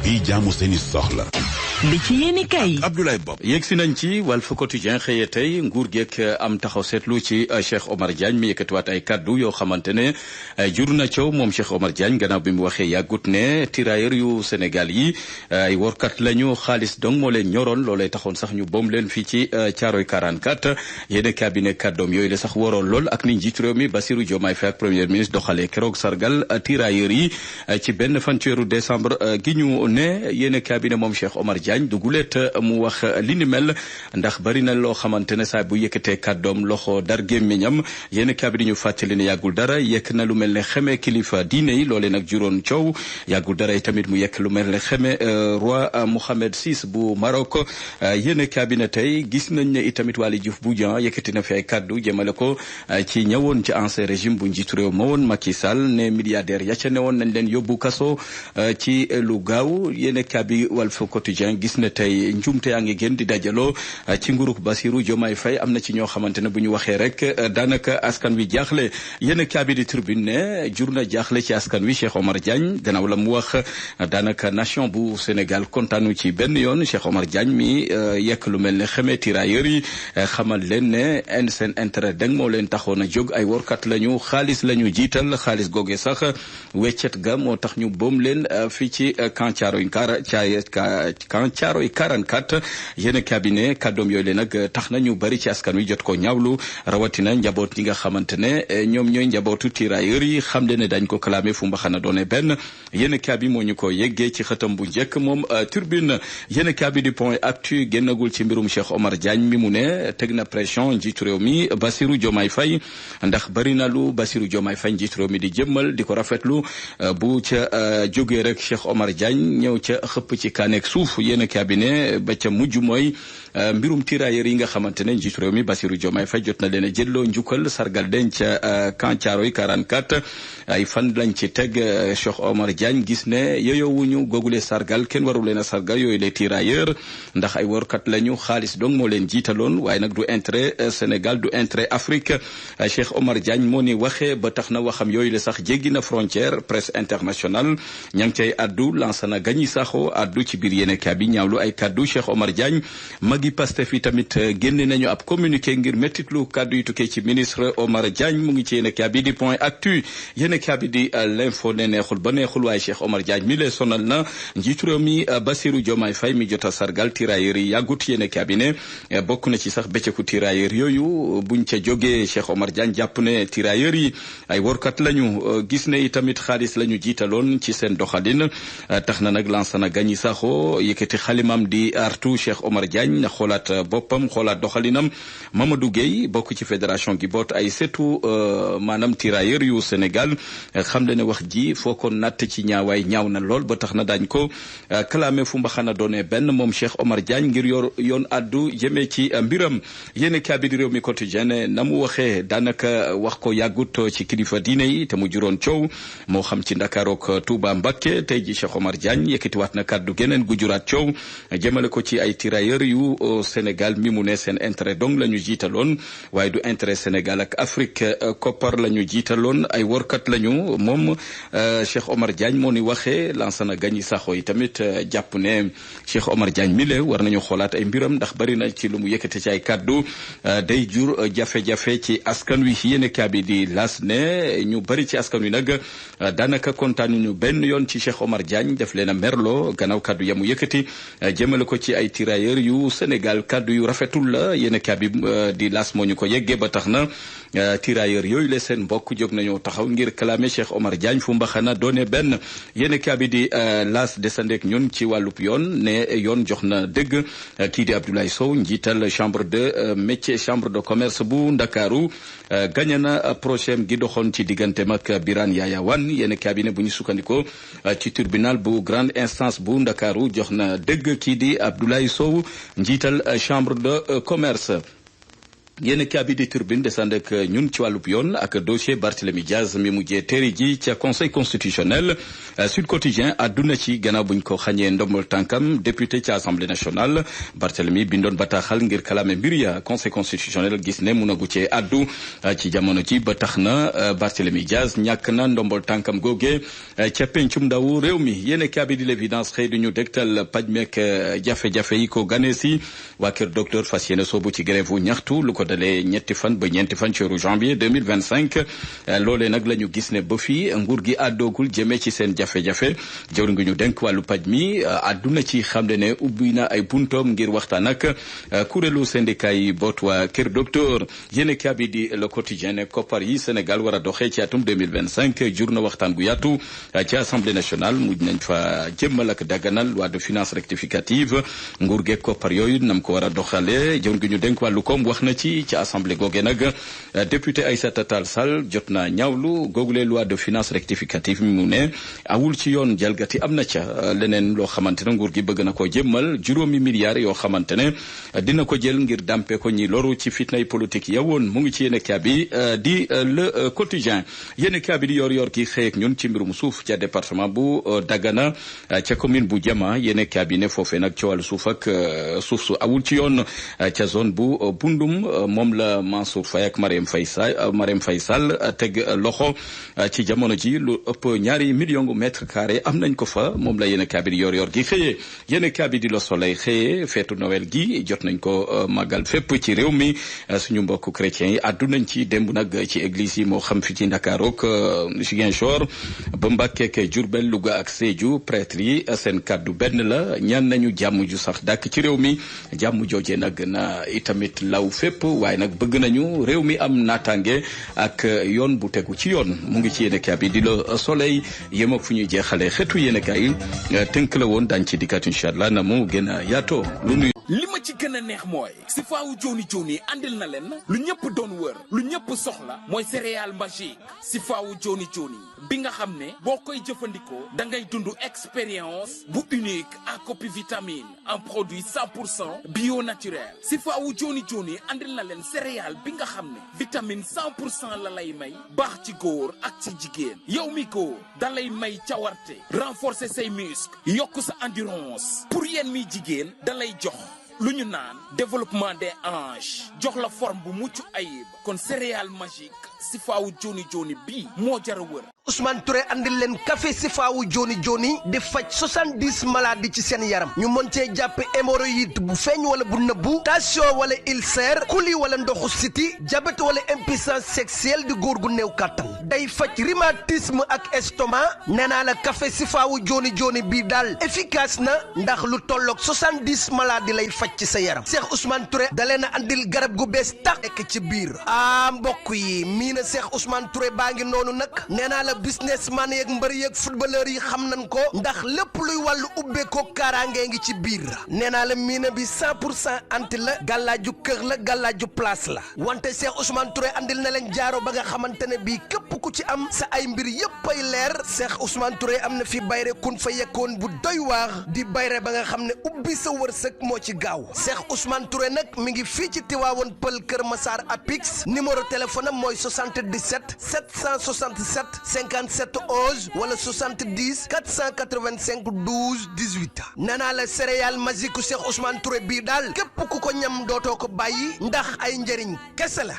bi jaamu seeni soxla. li ci yéeni kay Abdoulaye Bob yegg si nañ ci Walf Quotidien xëyee tey nguur geek am taxaw seetlu ci Cheikh Omar Diagne mi yëkkatiwaat ay kaddu yoo xamante ne jur na coow moom Cheikh Omar Diagne gannaaw bi mu waxee yàggut ne tirailleur yu Sénégal yi ay workat lañu xaalis donc moo leen ñoroon loolee taxoon sax ñu boom leen fii ci Thiaroye 44 yéen cabinet kàddoom yooyu la sax waroon lool ak ni njiitu réew mi Bassirou Diomaye Faye ak premier ministre doxalee keroog sargal tirailleur yi ci benn fan ci weeru décembre gi ñu ne yéen cabinet moom Cheikh Omar Diagne duguleet mu wax li ni mel ndax bari na loo xamante ne saa bu yëkkatee kàddoom loxo dar gémmiñam yéen cabinet ñu fàttali ne yàggul dara yekk na lu mel ne xeme kilifa diine yi loolee nag juróon coow yàggul dara yi tamit mu yekk lu mel ne xeme roi Mohammed VI bu Maroc yéen cabinet tey gis nañ ne itamit Waly Diouf Bodian yëkkati na fi ay kàddu jëmale ko ci ñëwoon ci ancien régime bu njiitu réew ma woon Macky Sall ne milliardaire ya ca newoon nañ leen yóbbu kaso ci lu gaaw yéen cabinet Walf Quotidien gis na tey njumte yaa ngi gën di dajaloo ci nguurug Bassirou Diomaye Faye am na ci ñoo xamante ne bu ñu waxee rek daanaka askan wi jaaxle yéen cabinet Tribune ne jur na jaaxle ci askan wi Cheikh Omar Diagne gannaaw la mu wax daanaka nation bu Sénégal kontaanu ci benn yoon Cheikh Omar Diagne mi yekk lu mel ne xeme tirailleurs yi xamal leen ne seen intérêt deng moo leen taxoon a jóg ay workat lañu xaalis lañu jiital xaalis googe sax weccet ga moo tax ñu boom leen fii ci camp Thiaroye 44 yéen cabinet kàddoom yooyu leen nag tax na ñu bari ci askan wi jot ko ñaawlu rawatina njaboot ñi nga xamante ne ñoom ñooy njabootu tirailleurs yi xam le ne dañ ko clamé fu mbaxana doone benn yéen cabinet moo ñu ko yeggee ci xëtam bu njëkk moom Turbine yéen cabinet du Point Actu génnagul ci mbirum Cheikh Omar Diagne mi mu ne teg na pression njiitu réew mi Bassirou Diomaye Faye ndax bari na lu Bassirou Diomaye Faye njiitu réew mi di jëmmal di ko rafetlu bu ca jógee rek Cheikh Omar Diagne ñëw ca xëpp ci kaaneeg suuf yéen cabinet ba ca mujj mooy mbirum tirailleurs yi nga xamante ne njiitu réew mi Bassirou Diomaye Faye jot na leen a jëlloo njukkal sargal den ca camp Thiaroye 44 ay fan lañ ci teg Cheikh Omar Diagne gis ne yeyowuñu googule sargal kenn waru leen a sargal yooyu les tirailleurs ndax ay workat lañu xaalis donc moo leen jiitaloon waaye nag du intérêt Sénégal du intérêt Afrique Cheikh Omar Diagne moo ni waxee ba tax na waxam yooyu la sax jéggi na frontière presse internationale ña ngi cay addu Lansana Gagny Sakho addu ci biir yéene bi ñaawlu ay kaddu Cheikh Omar Diagne magi Pastef yi tamit génne nañu ab communiqué ngir méttitlu kaddu yi tukkee ci ministre Omar Diagne mu ngi ci yéene bi di Point Actu yéene bi di l'info ne neexul ba neexul waaye Cheikh Omar Diagne mi lee sonal na njiitu réew mi Bassirou Diomaye Faye mi jota sargal tirailleurs yi yàggut yéene bi ne bokk na ci sax bëccëgu tirailleurs yooyu buñ ca jógee Cheikh Omar Diagne jàpp ne tirailleurs yi ay workat lañu gis ne itamit xaalis lañu jiitaloon ci seen doxalin tax na nag Lansana Gagny Sakho yëkkati xalimam di artu Cheikh Omar Diagne na xoolaat boppam xoolaat doxalinam Mamadou Gueye bokk ci fédération gi boot ay setu maanaam tirailleurs yu Sénégal xam le ne wax ji foo ko natt ci ñaawaay ñaaw na lool ba tax na daañ ko clamé fu mbaxana doone benn moom Cheikh Omar Diagne ngir yoon addu jëmee ci mbiram yéen cabinet réew mi quotidien na mu waxee daanaka wax ko yàggut ci kilifa diine yi te mu juróon coow moo xam ci Ndakaarook Touba Mbacké tey ji Cheikh Omar Diagne yëkkatiwaat na kàddu geneen gu juraat coow jëmale ko ci ay tirailleurs yu Sénégal mi mu ne seen intérêt donc la ñu jiitaloon waaye du intérêt Sénégal ak Afrique koppar la ñu jiitaloon ay workat lañu moom Cheikh Omar Diagne moo ni waxee Lansana Gagny Sakho yi tamit jàpp ne Cheikh Omar Diagne mi le war nañu xoolaat ay mbiram ndax bari na ci lu mu yëkkate ci ay kaddu day jur jafe-jafe ci askan wi yéen kaabi di las ne ñu bari ci askan wi nag daanaka kontaanu ñu benn yoon ci Cheikh Omar Diagne def leen a merloo gannaaw kaddu yamu yëkkati jëmale ko ci ay tirailleurs yu Sénégal kaddu yu rafetul la yéen kaabi di las moo ñu ko yeggee ba tax na tirailleurs yooyu la seen mbokk jóg nañoo taxaw ngir clamer Cheikh Omar Diagne fu mbaxana doone benn yéen kaabi di las desandeek ñun ci wàllub yoon ne yoon jox na dëgg kii di Abdoulaye Sow njiital chambre de métier chambre de commerce bu Ndakaaru gagné na procès gi doxoon ci digganteem ak Birane Yaya Wane yéen cabinet bu ñu sukkandikoo ci tribunal bu grande instance bu Ndakaaru jox na dëgg kii di Abdoulaye Sow njiital chambre de commerce yéen kaabi di turbine descend ak ñun ci wàllub yoon ak dossier Barthélémy Diaz mi mujjee teeri ji ca conseil constitutionnel. Sud Quotidien àdduna ci gannaaw buñ ko xañee ndombal tànkam député ci assemblée nationale Barthélémy bindoon bataaxal ngir kalaame mbir ya conseil constitutionnel gis ne mun a gu cee addu ci jamono ji ba tax na Barthélémy Diaz ñàkk na ndombal tànkam googe ca pencum ndaw réew mi. yéen kaabi di l'évidence xëy du ñu dégtal paj meek jafe-jafe yi ko gane si waa kër docteur fas yéene soobu ci grève wu ñaxtu lu ko dalee ñetti fan ba ñeenti fan ci weeru janvier 2025 loolee nag la ñu gis ne ba fii nguur gi àddoogul jëmee ci seen jafe-jafe jawri ngi ñu denk wàllu paj mi àdduna ci xamle ne ubbi na ay buntoom ngir waxtaan ak kuréelu syndicat yi boot waa kër docteur. yéene kaabi di le quotidien ne koppar yi Sénégal war a doxee ci atum 2025 jur na waxtaan gu yaatu ci assemblée nationale mujj nañ fa jëmmal ak daganal loi de finances rectificative nguur geeg koppar yooyu nam ko war a doxalee jawri ngi ñu denk wàllu koom wax na ci assemblée googe nag député Aïssata Tall Sall jot na ñaawlu googule loi de finances rectificative mi mu ne awul ci yoon jalgati am na ca leneen loo xamante ne nguur gi bëgg na ko jëmmal juróomi milliards yoo xamante ne dina ko jël ngir dampe ko ñi loru ci fitnay politique yawoon mu ngi ci yéene kaabi di le quotidien. yéene kaabi di yor ki xëy ak ñun ci mbirum suuf ca département bu Dagana ca commune bu Diama yéene kaabi ne foofee nag ci wàllu suuf ak suuf su awul ci yoon ca zone bu Bundum moom la Mansour Faye ak Marème Faye Sall teg loxo ci jamono ji lu ëpp 2 millions mètres carrés am nañ ko fa moom la yéen kaabidi yor gi xëyee. yéen kaabidi Le Soleil xëyee feetu Noël gi jot nañ ko màggal fépp ci réew mi suñu mbokku chrétiens yi àddu nañ ci démb nag ci église yi moo xam fi ci Ndakaaru ak Ziguinchor ba Mbacké ak Diourbel Louga ak Sédhiou prêtre yi seen kàddu benn la ñaan nañu jàmm ju sax dàkk ci réew mi jàmm jooje nag na itamit law fépp waaye nag bëgg nañu réew mi am naataange ak yoon bu tegu ci yoon mu ngi ci yéenekaay bi di Le Soleil yem ak fu ñuy jeexalee xeetu yéenekaay tënk la woon daañu ci dikkaat incha allah na mu gën a yaatoo lu nuyu. li ma ci gën a neex mooy si faawu joni andil na leen lu ñëpp doon wër lu ñëpp soxla mooy céréale magique si faawu joni bi nga xam ne boo koy jëfandikoo da ngay dund expérience bu unique à copie vitamine un produit 100% bio naturel si faawu joni andil na leen céréale bi nga xam ne vitamine 100% la lay may baax ci góor ak ci jigéen yow mi góor da lay may cawarte renforcer say muscles yokk sa endurance pour yéen mi jigéen da lay jox lu ñu naan développement des hanches jox la forme bu mucc ayib kon céréale magique sifaawu joni bii moo jar a wër. Ousmane Touré andil leen café sifaawu joni di faj 70 maladies ci seen yaram ñu mën cee jàpp hémorroïde bu feeñ wala bu nëbbu tension wala ulcère kuli wala ndoxu siti diabète wala impuissance sexuelle di góor gu néew kàttan day faj rhumatisme ak estomac nee naa la café sifaawu joni bii daal efficace na ndax lu tolloog 70 maladies lay faj ci sa yaram Cheikh Ousmane Touré da leen a andil garab gu bees tax ekk ci biir mbokk yi mii na Cheikh Ousmane Touré baa ngi noonu nag nee naa la businessman yeeg mbër yeeg footballeur yi xam nañ ko ndax lépp luy wàllu ubbeekoo kaaraange ngi ci biir nee naa la miina bi 100% anti la gàllaaju kër la gàllaaju place la wante Cheikh Ousmane Touré andil na leen jaaro ba nga xamante ne bii képp ku ci am sa ay mbir yépp ay leer Cheikh Ousmane Touré am na fi bayre kun fa yekkoon bu doy waar di bayre ba nga xam ne ubbi sa wërsëg moo ci gaaw Cheikh Ousmane Touré nag mi ngi fii ci Tiwaawoon Pël Kër Massar Apix numéro téléphone am mooy 77 767 57 11 wala 70 485 12 18 nee naa la céréale magique Cheikh Ousmane Touré bii daal képp ku ko ñam dootoo ko bàyyi ndax ay njëriñ kese la